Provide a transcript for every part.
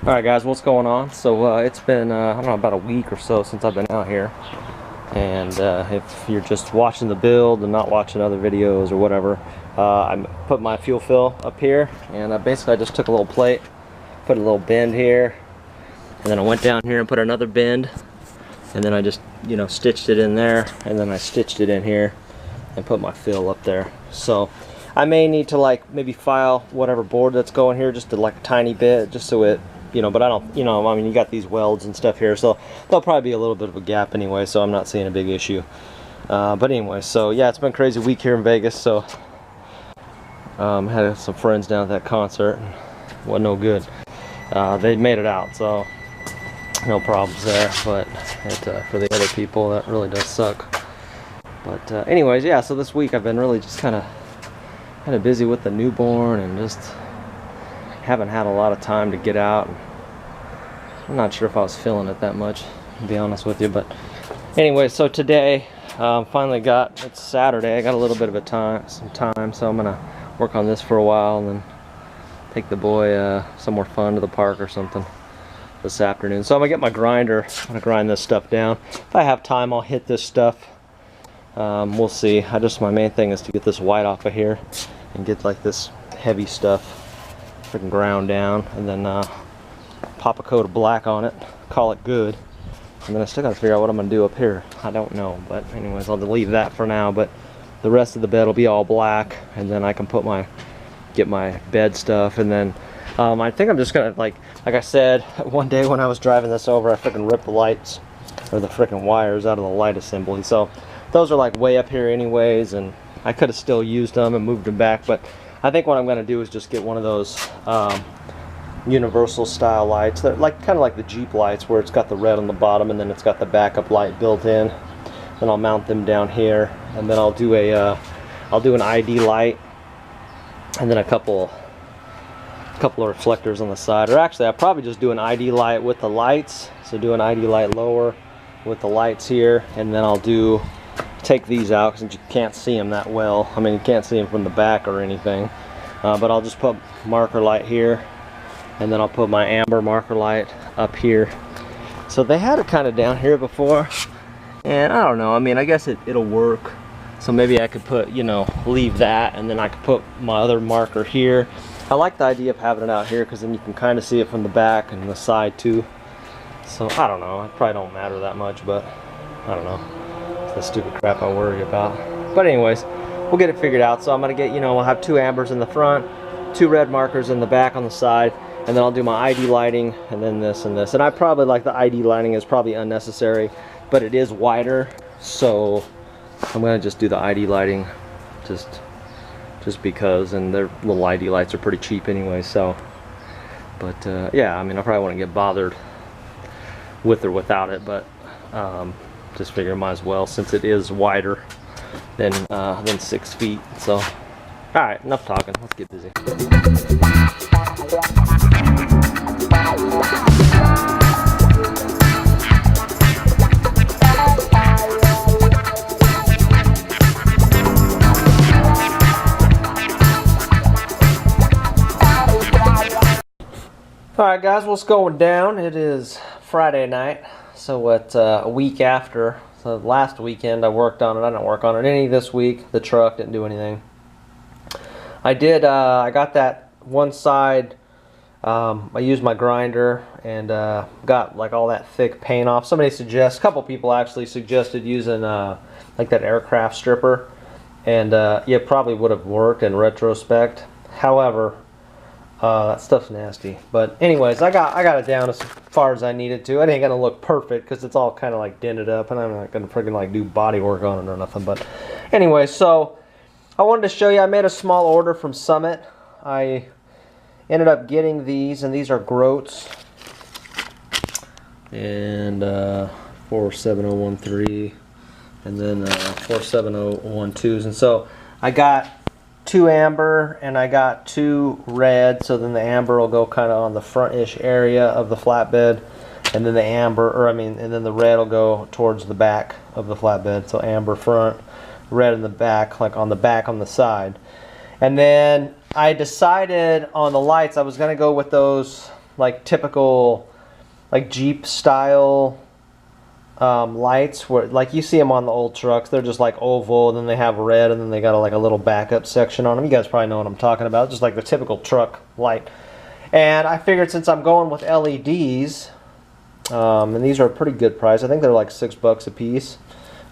Alright guys, what's going on? So it's been, I don't know, about a week or so since I've been out here. And if you're just watching the build and not watching other videos or whatever, I put my fuel fill up here, and basically I just took a little plate, put a little bend here, and then I went down here and put another bend, and then I just, you know, stitched it in there, and then I stitched it in here and put my fill up there. So I may need to like maybe file whatever board that's going here just to like a tiny bit, just so it, you know, but I don't, you know, I mean, you got these welds and stuff here, so there'll probably be a little bit of a gap anyway, so I'm not seeing a big issue. But anyway, so yeah, it's been a crazy week here in Vegas, so had some friends down at that concert, and wasn't no good. They made it out, so no problems there, but for the other people, that really does suck. But anyways, yeah, so this week I've been really just kind of busy with the newborn, and just haven't had a lot of time to get out. I'm not sure if I was feeling it that much, to be honest with you, but anyway, so today finally it's Saturday. I got a little bit of some time, so I'm gonna work on this for a while and then take the boy somewhere fun, to the park or something this afternoon. So I'm gonna get my grinder. I'm gonna grind this stuff down. If I have time, I'll hit this stuff. We'll see. My main thing is to get this white off of here and get like this heavy stuff freaking ground down, and then pop a coat of black on it, call it good. And then I still gotta figure out what I'm gonna do up here. I don't know, but anyways, I'll leave that for now. But the rest of the bed will be all black, and then I can get my bed stuff. And then I think I'm just gonna, like I said, one day when I was driving this over, I freaking ripped the lights, or the freaking wires, out of the light assembly. So those are like way up here anyways, and I could have still used them and moved them back, but I think what I'm going to do is just get one of those universal style lights. They're like kind of like the Jeep lights, where it's got the red on the bottom and then it's got the backup light built in. Then I'll mount them down here, and then I'll do an ID light, and then a couple of reflectors on the side. Or actually, I'll probably just do an ID light with the lights. So do an ID light lower with the lights here, and then I'll take these out since you can't see them that well. I mean, you can't see them from the back or anything, but I'll just put marker light here, and then I'll put my amber marker light up here. So they had it kind of down here before, and I don't know, I mean, I guess it'll work. So maybe I could put, you know, leave that, and then I could put my other marker here. I like the idea of having it out here, because then you can kind of see it from the back and the side too. So I don't know, it probably don't matter that much, but I don't know. The stupid crap I worry about. But anyways, we'll get it figured out. So I'm gonna get, you know, I'll have 2 ambers in the front, 2 red markers in the back on the side, and then I'll do my ID lighting, and then this and this. And I probably, like, the ID lighting is probably unnecessary, but it is wider, so I'm gonna just do the ID lighting just because, and their little ID lights are pretty cheap anyway. So but yeah, I mean, I probably wouldn't get bothered with or without it, but just figure might as well, since it is wider than 6 feet. So, all right, enough talking. Let's get busy. All right, guys, what's going down? It is Friday night. So it's a week after. So last weekend I worked on it. I didn't work on it any this week. The truck didn't do anything. I got that one side. I used my grinder and got like all that thick paint off. A couple people actually suggested using like that aircraft stripper, and yeah, probably would have worked in retrospect. However, that stuff's nasty. But anyways, I got it down as far as I needed to. It ain't gonna look perfect because it's all kind of like dented up, and I'm not gonna freaking like do body work on it or nothing. But anyway, so I wanted to show you, I made a small order from Summit. I ended up getting these, and these are groats, and 47013, and then 47012s. And so I got 2 amber and I got 2 red, so then the amber will go kind of on the front-ish area of the flatbed, and then and then the red will go towards the back of the flatbed. So amber front, red in the back, like on the back on the side. And then I decided on the lights I was going to go with those like typical like Jeep style lights, where like you see them on the old trucks. They're just like oval, and then they have red, and then they got like a little backup section on them. You guys probably know what I'm talking about, just like the typical truck light. And I figured since I'm going with LEDs, and these are a pretty good price. I think they're like $6 a piece.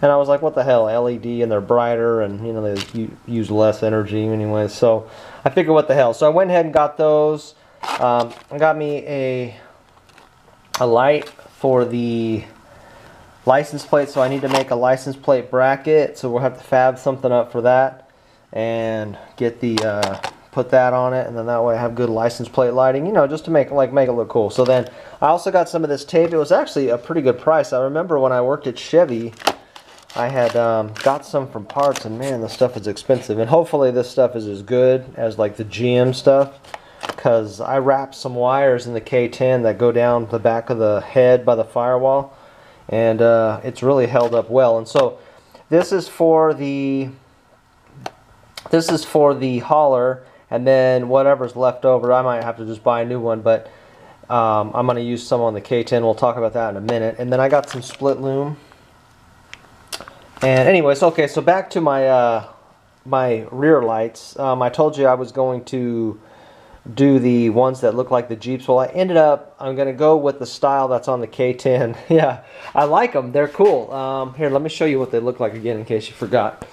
And I was like, what the hell, LED, and they're brighter, and you know they use less energy anyway. So I figured, what the hell. So I went ahead and got those. I got me a light for the license plate, so I need to make a license plate bracket. So we'll have to fab something up for that and get the put that on it, and then that way I have good license plate lighting, you know, just to make it look cool. So then I also got some of this tape. It was actually a pretty good price. I remember when I worked at Chevy, I had got some from parts, and man, the stuff is expensive. And hopefully this stuff is as good as like the GM stuff, because I wrapped some wires in the K10 that go down the back of the head by the firewall, and it's really held up well. And so this is for the hauler, and then whatever's left over, I might have to just buy a new one, but I'm going to use some on the K10. We'll talk about that in a minute. And then I got some split loom. And anyways, okay, so back to my my rear lights. I told you I was going to do the ones that look like the Jeeps. Well, I'm going to go with the style that's on the K10. Yeah, I like them. They're cool. Here, let me show you what they look like again in case you forgot.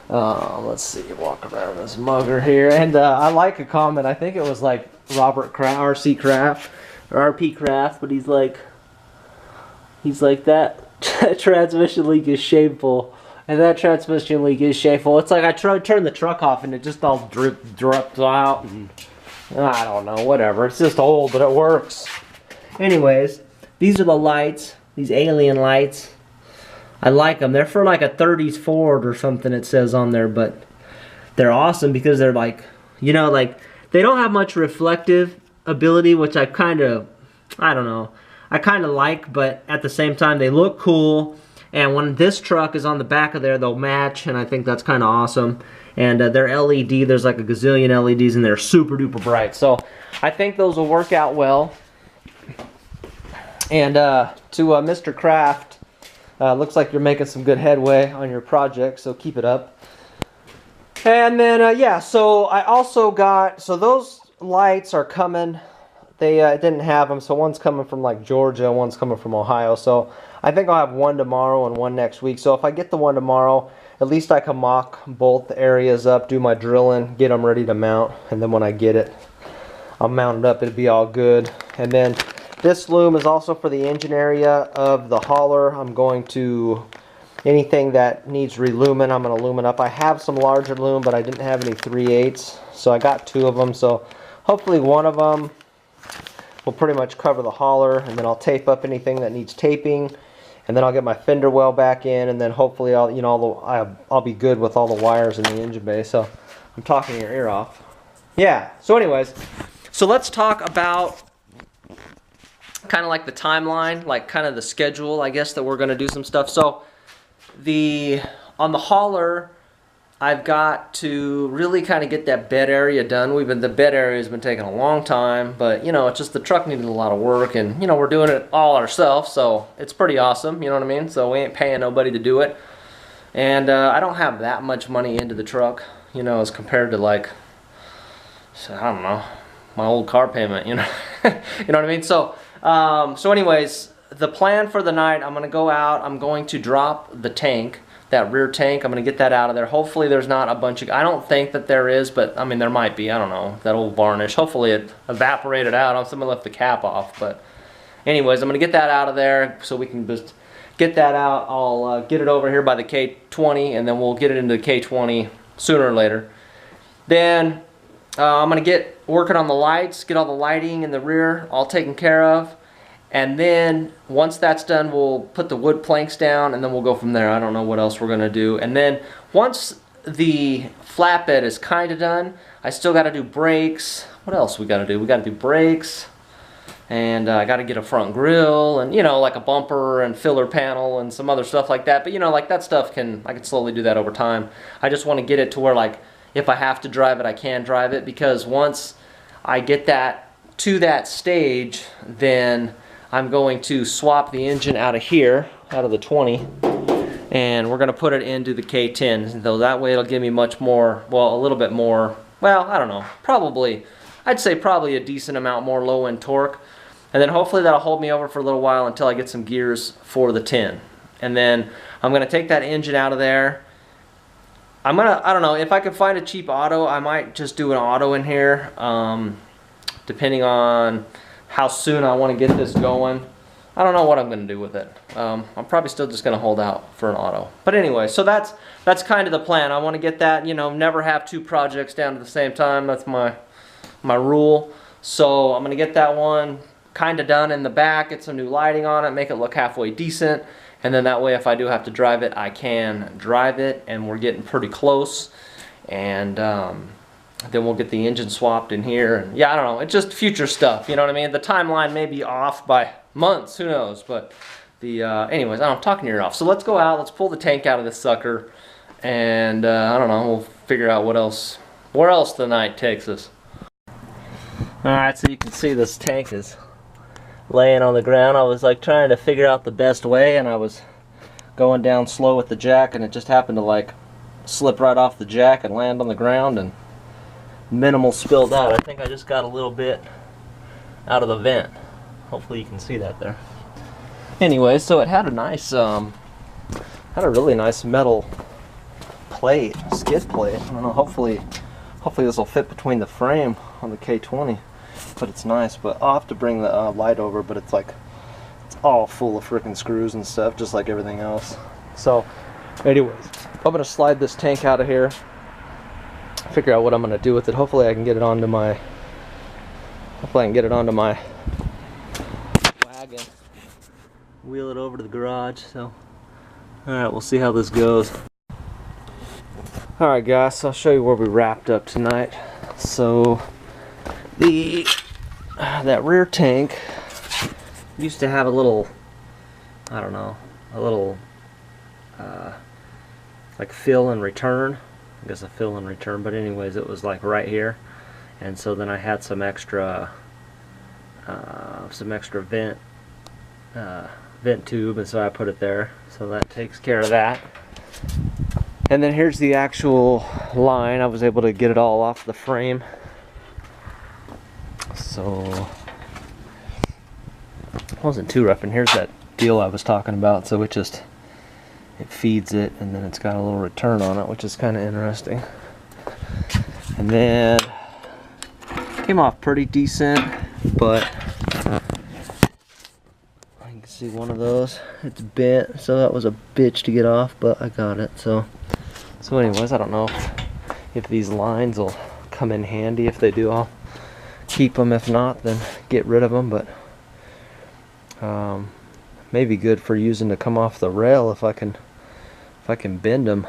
Let's see, walk around this mugger here. And I like a comment. I think it was like Robert Kraft, RC Kraft, or RP Kraft, but he's like that transmission leak is shameful. And that transmission leak is shameful. It's like I turn the truck off and it just all drips out. And I don't know, whatever. It's just old, but it works. Anyways, these are the lights. These alien lights. I like them. They're for like a 30s Ford or something, it says on there, but they're awesome because they're like, you know, like they don't have much reflective ability, which I kind of like, but at the same time they look cool. And when this truck is on the back of there, they'll match, and I think that's kind of awesome. And they're LED. There's like a gazillion LEDs, and they're super duper bright. So I think those will work out well. And to Mr. Kraft, looks like you're making some good headway on your project, so keep it up. And then, yeah, so I also got, so those lights are coming. They didn't have them, so one's coming from like Georgia, one's coming from Ohio. So I think I'll have one tomorrow and one next week. So if I get the one tomorrow, at least I can mock both areas up, do my drilling, get them ready to mount, and then when I get it, I'll mount it up. It'll be all good. And then this loom is also for the engine area of the hauler. I'm going to, anything that needs relumen, I'm going to lumen up. I have some larger loom, but I didn't have any 3/8, so I got 2 of them. So hopefully one of them will pretty much cover the hauler, and then I'll tape up anything that needs taping, and then I'll get my fender well back in, and then hopefully I'll be good with all the wires in the engine bay. So I'm talking your ear off. Yeah. So anyways, so let's talk about kind of like the timeline, like kind of the schedule, I guess, that we're going to do some stuff. So on the hauler, I've got to really kind of get that bed area done. The bed area has been taking a long time, but you know, it's just the truck needed a lot of work, and you know, we're doing it all ourselves, so it's pretty awesome, you know what I mean? So we ain't paying nobody to do it. And I don't have that much money into the truck, you know, as compared to like, I don't know, my old car payment, you know. You know what I mean? So anyways, the plan for the night, I'm going to go out, I'm going to drop the tank, that rear tank. I'm going to get that out of there. Hopefully there's not a bunch of, I don't think that there is, but I mean there might be, I don't know, that old varnish. Hopefully it evaporated out. Someone left the cap off, but anyways, I'm going to get that out of there so we can just get that out. I'll get it over here by the K20, and then we'll get it into the K20 sooner or later. Then I'm going to get working on the lights, get all the lighting in the rear all taken care of. And then once that's done, we'll put the wood planks down, and then we'll go from there. I don't know what else we're going to do. And then once the flatbed is kind of done, I still got to do brakes. What else we got to do? We got to do brakes, and I got to get a front grille, and you know, like a bumper and filler panel and some other stuff like that. But you know, like that stuff I can slowly do that over time. I just want to get it to where like if I have to drive it, I can drive it, because once I get that to that stage, then I'm going to swap the engine out of here, out of the 20, and we're going to put it into the K10. Though that way it'll give me much more, well, a little bit more, well, I don't know, probably, I'd say probably a decent amount more low end torque. And then hopefully that'll hold me over for a little while until I get some gears for the 10. And then I'm going to take that engine out of there. I don't know, if I could find a cheap auto, I might just do an auto in here, depending on how soon I want to get this going. I don't know what I'm going to do with it. I'm probably still just going to hold out for an auto. But anyway, so that's kind of the plan. I want to get that, you know, never have two projects down at the same time. That's my rule. So I'm going to get that one kind of done in the back, get some new lighting on it, make it look halfway decent. And then that way, if I do have to drive it, I can drive it, and we're getting pretty close. And then we'll get the engine swapped in here. And yeah, I don't know, it's just future stuff, you know what I mean? The timeline may be off by months, who knows? But the anyways, I'm talking your ear off. So let's go out, let's pull the tank out of this sucker, and I don't know, we'll figure out where else the night takes us. All right, so you can see this tank is laying on the ground. I was like trying to figure out the best way, and I was going down slow with the jack, and it just happened to like slip right off the jack and land on the ground, and minimal spilled out. I think I just got a little bit out of the vent. Hopefully you can see that there. Anyway, so it had a nice had a really nice metal plate, skid plate. I don't know, hopefully this will fit between the frame on the K20. But it's nice. But I'll have to bring the light over, but it's like, it's all full of freaking screws and stuff, just like everything else. So anyways, I'm gonna slide this tank out of here, figure out what I'm gonna do with it. Hopefully I can get it onto my wagon, wheel it over to the garage. So alright, we'll see how this goes. Alright guys, so I'll show you where we wrapped up tonight. So that rear tank used to have a little, I don't know, a little like fill and return. I guess a fill and return, but anyways, it was like right here. And so then I had some extra vent tube, and so I put it there. So that takes care of that. And then here's the actual line. I was able to get it all off the frame. So it wasn't too rough. And here's that deal I was talking about. So it feeds it, and then it's got a little return on it, which is kind of interesting. And then came off pretty decent, but I can see one of those, it's bent, so that was a bitch to get off, but I got it. So anyways, I don't know if these lines will come in handy. If they do, I'll keep them. If not, then get rid of them. But maybe good for using to come off the rail if I can bend them,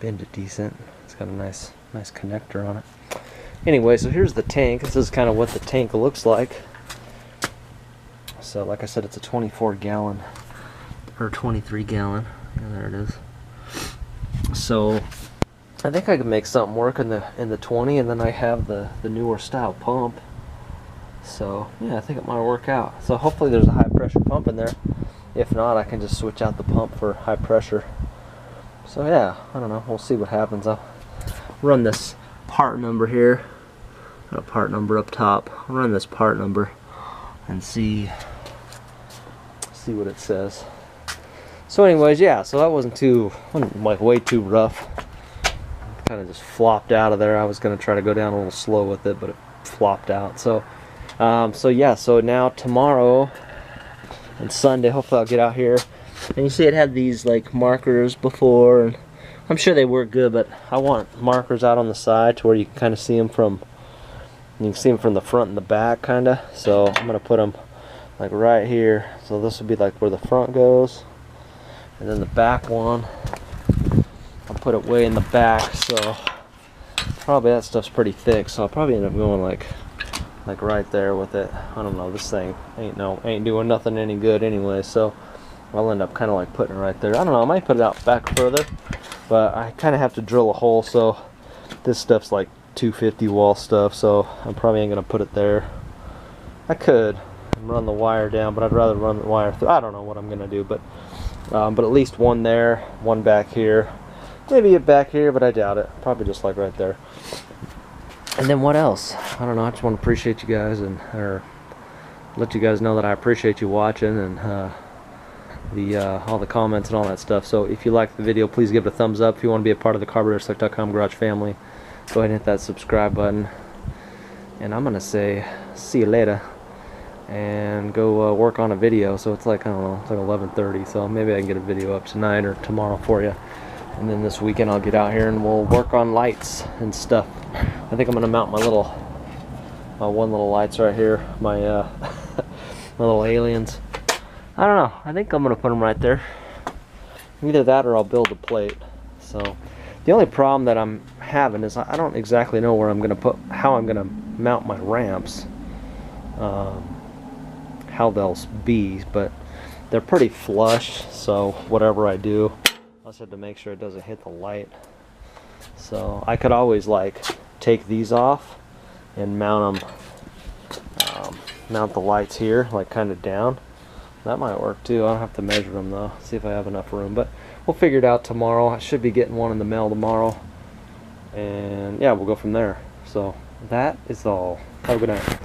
bend it decent. It's got a nice connector on it. Anyway, so here's the tank. This is kind of what the tank looks like. So like I said, it's a 24 gallon or 23 gallon. Yeah, there it is. So I think I could make something work in the 20, and then I have the newer style pump. So yeah, I think it might work out. So hopefully there's a high pressure pump in there. If not, I can just switch out the pump for high pressure. So yeah, I don't know. We'll see what happens. I'll run this part number here. Got a part number up top. I'll run this part number and see what it says. So anyways, yeah, so that wasn't like way too rough. Kind of just flopped out of there. I was gonna try to go down a little slow with it, but it flopped out. So yeah, so now tomorrow and Sunday, hopefully I'll get out here. And you see it had these like markers before, and I'm sure they work good, but I want markers out on the side to where you can kind of see them from, the front and the back kind of. So I'm gonna put them like right here. So this would be like where the front goes, and then the back one, I'll put it way in the back. So probably that stuff's pretty thick, so I'll probably end up going like right there with it. I don't know, this thing ain't doing nothing any good anyway, so I'll end up kind of like putting it right there. I don't know, I might put it out back further, but I kind of have to drill a hole, so this stuff's like 250 wall stuff, so I'm probably ain't gonna put it there. I could run the wire down, but I'd rather run the wire through. I don't know what I'm gonna do, but at least one there, one back here, maybe a back here, but I doubt it. Probably just like right there. And then what else? I don't know. I just want to appreciate you guys, and or let you guys know that I appreciate you watching, and all the comments and all that stuff. So if you like the video, please give it a thumbs up. If you want to be a part of the CarburetorSelect.com garage family, go ahead and hit that subscribe button. And I'm gonna say see you later, and go work on a video. So it's like, I don't know, it's like 11:30, so maybe I can get a video up tonight or tomorrow for you. And then this weekend I'll get out here and we'll work on lights and stuff. I think I'm gonna mount my one little lights right here, my my little aliens. I don't know, I think I'm gonna put them right there. Either that or I'll build a plate. So the only problem that I'm having is I don't exactly know where I'm gonna put, how I'm gonna mount my ramps, how they'll be, but they're pretty flush, so whatever I do, I just have to make sure it doesn't hit the light. So I could always like take these off and mount them, mount the lights here, like kind of down. That might work too. I don't have to measure them though, see if I have enough room, but we'll figure it out tomorrow. I should be getting one in the mail tomorrow, and yeah, we'll go from there. So that is all. Have a good night.